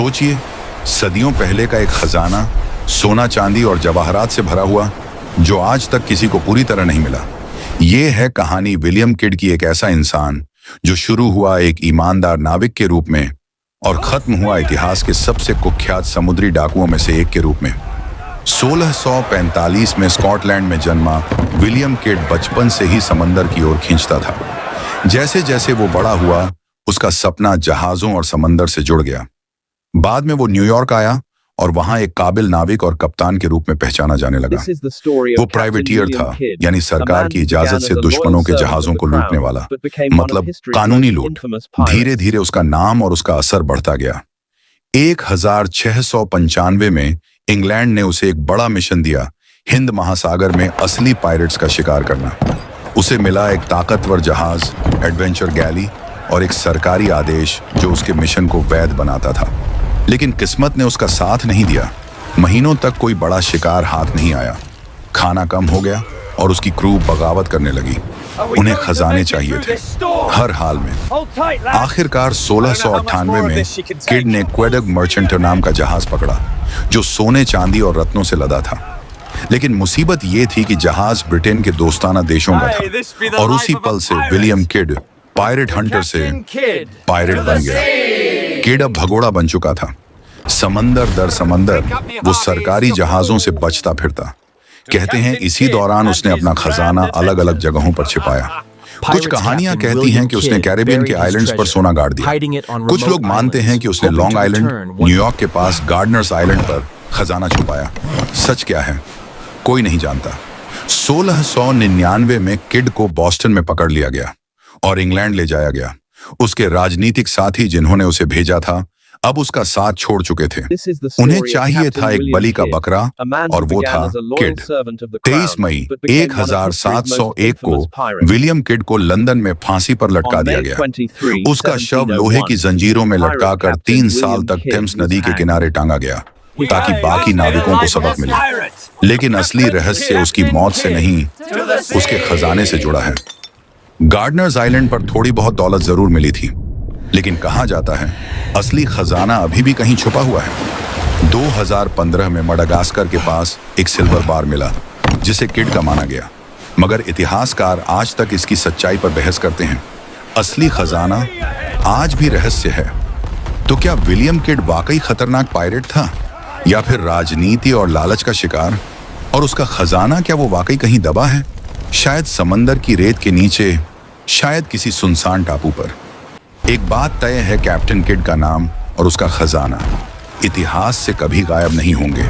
सोचिए, सदियों पहले का एक खजाना, सोना चांदी और जवाहरात से भरा हुआ, जो आज तक किसी को पूरी तरह नहीं मिला। ये है कहानी विलियम किड की, एक ऐसा इंसान जो शुरू हुआ एक ईमानदार नाविक के रूप में और खत्म हुआ इतिहास के सबसे कुख्यात समुद्री डाकुओं में से एक के रूप में। 1645 में स्कॉटलैंड में जन्मा विलियम किड बचपन से ही समंदर की ओर खींचता था। जैसे जैसे वो बड़ा हुआ, उसका सपना जहाजों और समंदर से जुड़ गया। बाद में वो न्यूयॉर्क आया और वहां एक काबिल नाविक और कप्तान के रूप में पहचाना जाने लगा। वो प्राइवेटियर था, यानी सरकार की इजाजत से दुश्मनों के जहाजों को लूटने वाला, मतलब कानूनी लूट। धीरे धीरे उसका नाम और उसका असर बढ़ता गया। 1695 में इंग्लैंड ने उसे एक बड़ा मिशन दिया, हिंद महासागर में असली पायरेट्स का शिकार करना। उसे मिला एक ताकतवर जहाज, एडवेंचर गैली, और एक सरकारी आदेश जो उसके मिशन को वैध बनाता था। लेकिन किस्मत ने उसका साथ नहीं दिया। महीनों तक कोई बड़ा शिकार हाथ नहीं आया। खाना कम हो गया और उसकी क्रू बगावत करने लगी। उन्हें खजाने चाहिए थे, हर हाल में। आखिरकार 1698 में किड ने क्वेडक मर्चेंट नाम का जहाज पकड़ा, जो सोने चांदी और रत्नों से लदा था। लेकिन मुसीबत ये थी कि जहाज ब्रिटेन के दोस्ताना देशों का था, और उसी पल से विलियम किड पायरेट हंटर से पायरेट बन गया। किड अब भगोड़ा बन चुका था। समंदर दर समंदर वो सरकारी जहाजों से बचता फिरता। कहते हैं इसी दौरान उसने अपना खजाना अलग अलग जगहों पर छिपाया। कुछ कहानियां कहती हैं कि उसने कैरिबियन के आइलैंड्स पर सोना गाड़ दिया। कुछ लोग मानते हैं कि उसने लॉन्ग आइलैंड, न्यूयॉर्क के पास गार्डनर्स आइलैंड पर खजाना छुपाया। सच क्या है, कोई नहीं जानता। 1699 में किड को बॉस्टन में पकड़ लिया गया और इंग्लैंड ले जाया गया। उसके राजनीतिक साथी जिन्होंने उसे भेजा था, अब उसका साथ छोड़ चुके थे। उन्हें चाहिए था एक बलि का बकरा, और वो था किड। 23 मई 1701 को विलियम किड को लंदन में फांसी पर लटका दिया गया। उसका शव लोहे की जंजीरों में लटकाकर 3 साल तक थेम्स नदी के किनारे टांगा गया, ताकि बाकी नाविकों को सबक मिले। लेकिन असली रहस्य उसकी मौत से नहीं, उसके खजाने से जुड़ा है। गार्डनर्स आइलैंड पर थोड़ी बहुत दौलत जरूर मिली थी, लेकिन कहा जाता है असली खजाना अभी भी कहीं छुपा हुआ है। 2015 में मडागास्कर के पास एक सिल्वर बार मिला, जिसे किड का माना गया, मगर इतिहासकार आज तक इसकी सच्चाई पर बहस करते हैं। असली खजाना आज भी रहस्य है। तो क्या विलियम किड वाकई खतरनाक पायरेट था, या फिर राजनीति और लालच का शिकार? और उसका खजाना क्या वो वाकई कहीं दबा है? शायद समंदर की रेत के नीचे, शायद किसी सुनसान टापू पर। एक बात तय है, कैप्टन किड का नाम और उसका खजाना इतिहास से कभी गायब नहीं होंगे।